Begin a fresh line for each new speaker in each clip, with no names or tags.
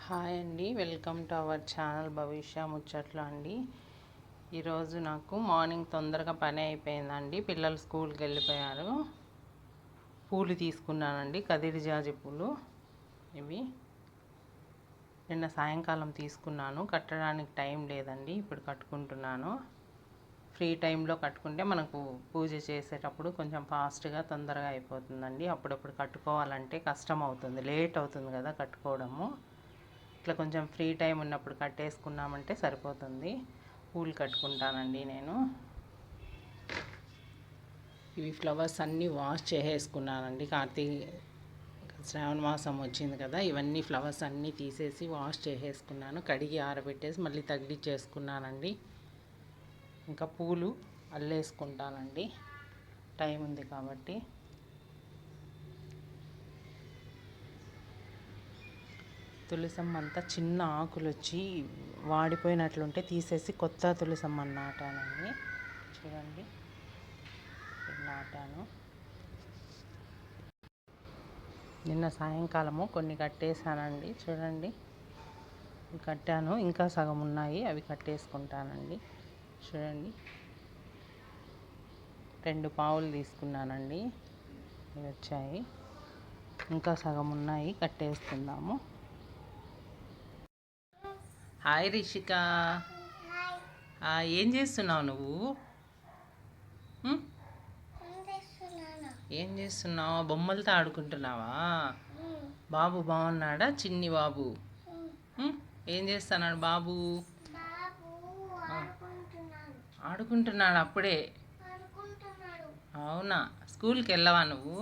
Hi అండి, welcome to our channel భవిష్య ముచ్చట్లు అండి. ఈరోజు నాకు మార్నింగ్ తొందరగా పని అయిపోయిందండి. పిల్లలు స్కూల్కి వెళ్ళిపోయారు. పూలు తీసుకున్నానండి, కదిరి జాజి పూలు. ఇవి నిన్న సాయంకాలం తీసుకున్నాను, కట్టడానికి టైం లేదండి, ఇప్పుడు కట్టుకుంటున్నాను. ఫ్రీ టైంలో కట్టుకుంటే మనకు పూజ చేసేటప్పుడు కొంచెం ఫాస్ట్గా తొందరగా అయిపోతుందండి. అప్పుడప్పుడు కట్టుకోవాలంటే కష్టం అవుతుంది, లేట్ అవుతుంది కదా కట్టుకోవడము. ఇట్లా కొంచెం ఫ్రీ టైం ఉన్నప్పుడు కట్టేసుకున్నామంటే సరిపోతుంది. పూలు కట్టుకుంటానండి నేను. ఇవి ఫ్లవర్స్ అన్నీ వాష్ చేసేసుకున్నానండి. శ్రావణ మాసం వచ్చింది కదా, ఇవన్నీ ఫ్లవర్స్ అన్నీ తీసేసి వాష్ చేసేసుకున్నాను. కడిగి ఆరబెట్టేసి మళ్ళీ తగిలిచ్చేసుకున్నానండి. ఇంకా పూలు అల్లేసుకుంటానండి, టైం ఉంది కాబట్టి. తులసమ్మ అంతా చిన్న ఆకులు వచ్చి వాడిపోయినట్లుంటే తీసేసి కొత్త తులసమ్మ నాటానండి. చూడండి, నాటాను. నిన్న సాయంకాలము కొన్ని కట్టేశానండి. చూడండి, కట్టాను, ఇంకా సగం ఉన్నాయి, అవి కట్టేసుకుంటానండి. చూడండి, 2 పావులు తీసుకున్నానండి, ఇవి వచ్చాయి, ఇంకా సగం ఉన్నాయి, కట్టేసుకుందాము. హాయ్ రిషిక, ఏం చేస్తున్నావు నువ్వు? ఏం చేస్తున్నావు? బొమ్మలతో ఆడుకుంటున్నావా? బాబు బాగున్నాడా? చిన్ని బాబు ఏం చేస్తున్నాడు బాబు? ఆడుకుంటున్నాడు అప్పుడే? అవునా, స్కూల్కి వెళ్ళవా నువ్వు?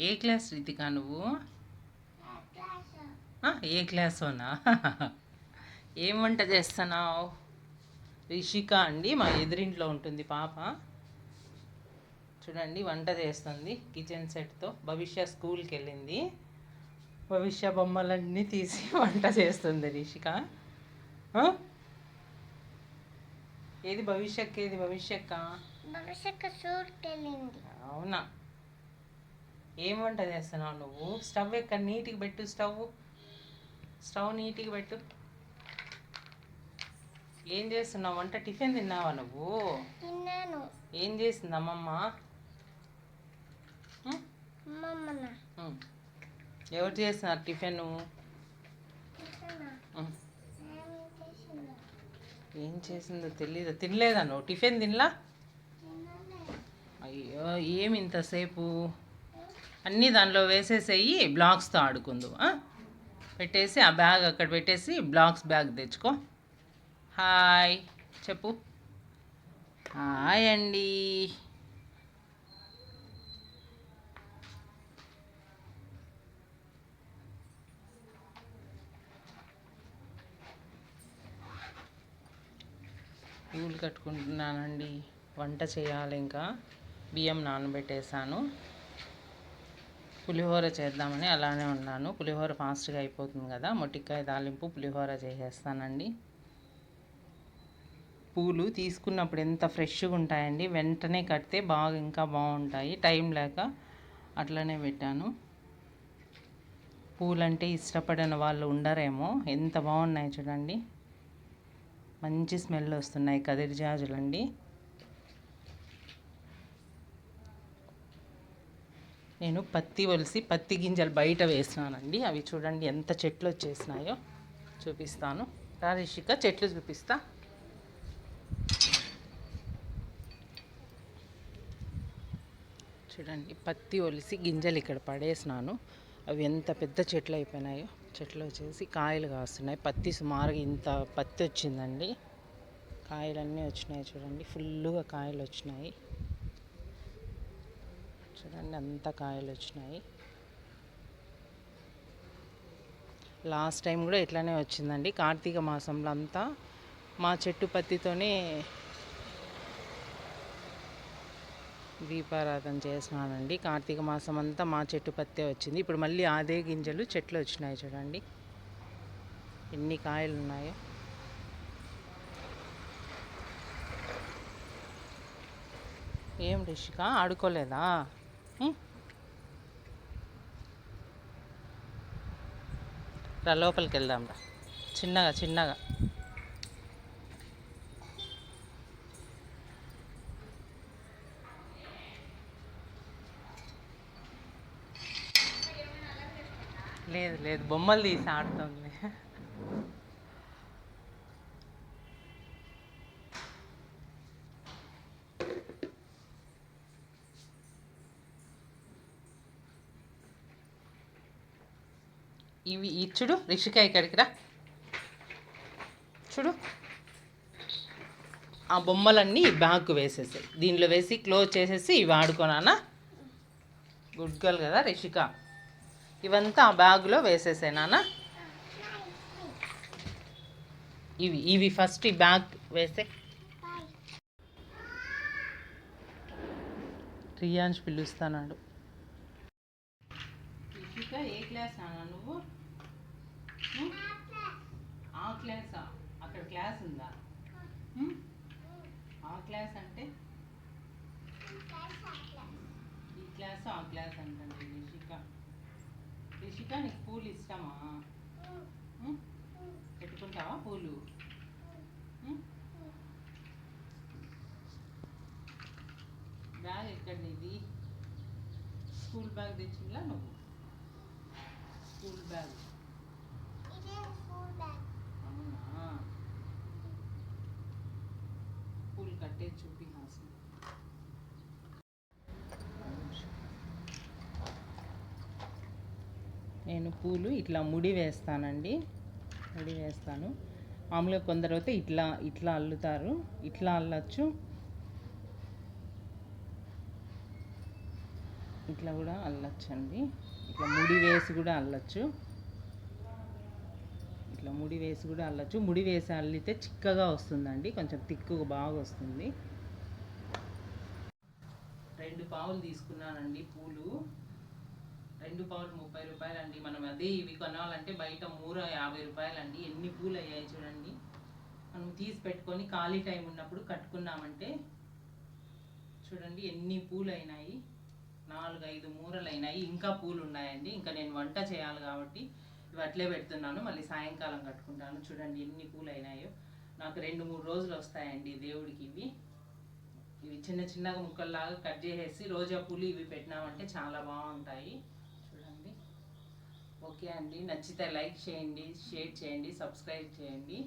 ఏ క్లాస్ రితికా నువ్వు? ఏ క్లాసోనా? ఏం వంట చేస్తున్నావు? రిషిక అండి, మా ఎదురింట్లో ఉంటుంది పాప. చూడండి, వంట చేస్తుంది కిచెన్ సెట్తో. భవిష్య స్కూల్కి వెళ్ళింది. భవిష్య బొమ్మలన్నీ తీసి వంట చేస్తుంది రిషిక. ఏది భవిష్యక్? ఏది భవిష్యక్క? అవునా, ఏం వంట చేస్తున్నావు నువ్వు? స్టవ్ ఎక్కడ నీట్గా పెట్టు, స్టవ్ నీట్గా పెట్టు. ఏం చేస్తున్నావు వంట? టిఫిన్ తిన్నావా నువ్వు? ఏం చేసింది అమ్మమ్మ? ఎవరు చేస్తున్నారు టిఫిన్? ఏం చేసిందో తెలీదు. తినలేదా నువ్వు? టిఫిన్ తినలా? అయ్యో, ఏమి ఇంతసేపు? అన్నీ దానిలో వేసేసేయి, బ్లాక్స్తో ఆడుకుందు. పెట్టేసి ఆ బ్యాగ్ అక్కడ పెట్టేసి బ్లాక్స్ బ్యాగ్ తెచ్చుకో. హాయ్ చెప్పు. హాయ్ అండి. పూలు కట్టుకుంటున్నానండి. వంట చేయాలి, ఇంకా బియ్యం నానబెట్టేశాను. పులిహోర చేద్దామని అలానే ఉన్నాను. పులిహోర ఫాస్ట్గా అయిపోతుంది కదా. మొట్టికాయ తాలింపు పులిహోర చేసేస్తానండి. పూలు తీసుకున్నప్పుడు ఎంత ఫ్రెష్గా ఉంటాయండి, వెంటనే కడితే బాగా ఇంకా బాగుంటాయి. టైం లేక అట్లనే పెట్టాను. పూలంటే ఇష్టపడిన వాళ్ళు ఉండరేమో. ఎంత బాగున్నాయి చూడండి, మంచి స్మెల్ వస్తున్నాయి. కదిరి జాజులండి. నేను పత్తి ఒలిసి పత్తి గింజలు బయట వేసినానండి. అవి చూడండి ఎంత చెట్లు వచ్చేసినాయో, చూపిస్తాను. రిషిక, చెట్లు చూపిస్తా. చూడండి, పత్తి ఒలిసి గింజలు ఇక్కడ పడేసినాను. అవి ఎంత పెద్ద చెట్లు అయిపోయినాయో. చెట్లు వచ్చేసి కాయలు కాస్తున్నాయి. పత్తి సుమారుగా ఇంత పత్తి వచ్చిందండి. కాయలన్నీ వచ్చినాయి చూడండి, ఫుల్గా కాయలు వచ్చినాయి. చూడండి, అంత కాయలు వచ్చినాయి. లాస్ట్ టైం కూడా ఇట్లానే వచ్చిందండి. కార్తీక మాసంలో అంతా మా చెట్టు పత్తితోనే దీపారాధన చేసినానండి. కార్తీక మాసం అంతా మా చెట్టు పత్తే వచ్చింది. ఇప్పుడు మళ్ళీ అదే గింజలు చెట్లు వచ్చినాయి చూడండి, ఎన్ని కాయలు ఉన్నాయో. ఏం రిషిక, ఆడుకోలేదా? రా లోపలికి వెళ్దాం రా, చిన్నగా చిన్నగా. లేదు లేదు, బొమ్మలు తీసి ఆడుతుంది. ఇవి చూడు రిషిక, ఇక్కడికి రా. చూడు ఆ బొమ్మలన్నీ బ్యాగ్ వేసేసాయి, దీనిలో వేసి క్లోజ్ చేసేసి ఇవి ఆడుకోనా. గుడ్ గర్ల్ కదా రిషిక. ఇవంతా ఆ బ్యాగ్లో వేసేసాయి నాన్న. ఇవి ఫస్ట్ ఈ బ్యాగ్ వేసే. రియాన్స్ పిలుస్తున్నాడు. రిషిక ఏ క్లాస్ అన్నా నువ్వు? ఆ క్లాసా? అక్కడ క్లాస్ ఉందా? ఆ క్లాస్ అంటే ఈ క్లాస్ ఆ క్లాస్ అంటే రిషిక. రిషిక నీకు పూలు ఇష్టమా? పెట్టుకుంటావా పూలు? బ్యాగ్ ఎక్కడ నీది? స్కూల్ బ్యాగ్ తెచ్చిందా నువ్వు? స్కూల్ బ్యాగ్ అవునా? పూలు కట్టే చూపి హాసం. నేను పూలు ఇట్లా ముడి వేస్తానండి, ముడి వేస్తాను. మామూలుగా కొందరు అయితే ఇట్లా ఇట్లా అల్లుతారు, ఇట్లా అల్లచ్చు, ఇట్లా కూడా అల్లచ్చండి. ఇట్లా ముడి వేసి కూడా అల్లచ్చు, ఇట్లా ముడి వేసి కూడా అల్లచ్చు. ముడి వేసి అల్లితే చిక్కగా వస్తుందండి, కొంచెం తిక్కుగా బాగా వస్తుంది. 2 పావులు తీసుకున్నానండి పూలు. 2 పావులు 30 రూపాయలండి. మనం అదే ఇవి కొనాలంటే బయట మూర 50 రూపాయలండి. ఎన్ని పూలు అయ్యాయి చూడండి. మనం తీసి పెట్టుకొని ఖాళీ టైం ఉన్నప్పుడు కట్టుకున్నామంటే చూడండి ఎన్ని పూలు అయినాయి. 4-5 మూరలు అయినాయి. ఇంకా పూలు ఉన్నాయండి. ఇంకా నేను వంట చేయాలి కాబట్టి ఇవి అట్లే పెడుతున్నాను. మళ్ళీ సాయంకాలం కట్టుకుంటాను. చూడండి ఎన్ని పూలు అయినాయో. నాకు 2-3 రోజులు వస్తాయండి దేవుడికి ఇవి. ఇవి చిన్న చిన్నగా ముక్కల్లాగా కట్ చేసేసి రోజా పూలు ఇవి పెట్టినామంటే చాలా బాగుంటాయి. చూడండి. ఓకే అండి, నచ్చితే లైక్ చేయండి, షేర్ చేయండి, సబ్స్క్రైబ్ చేయండి.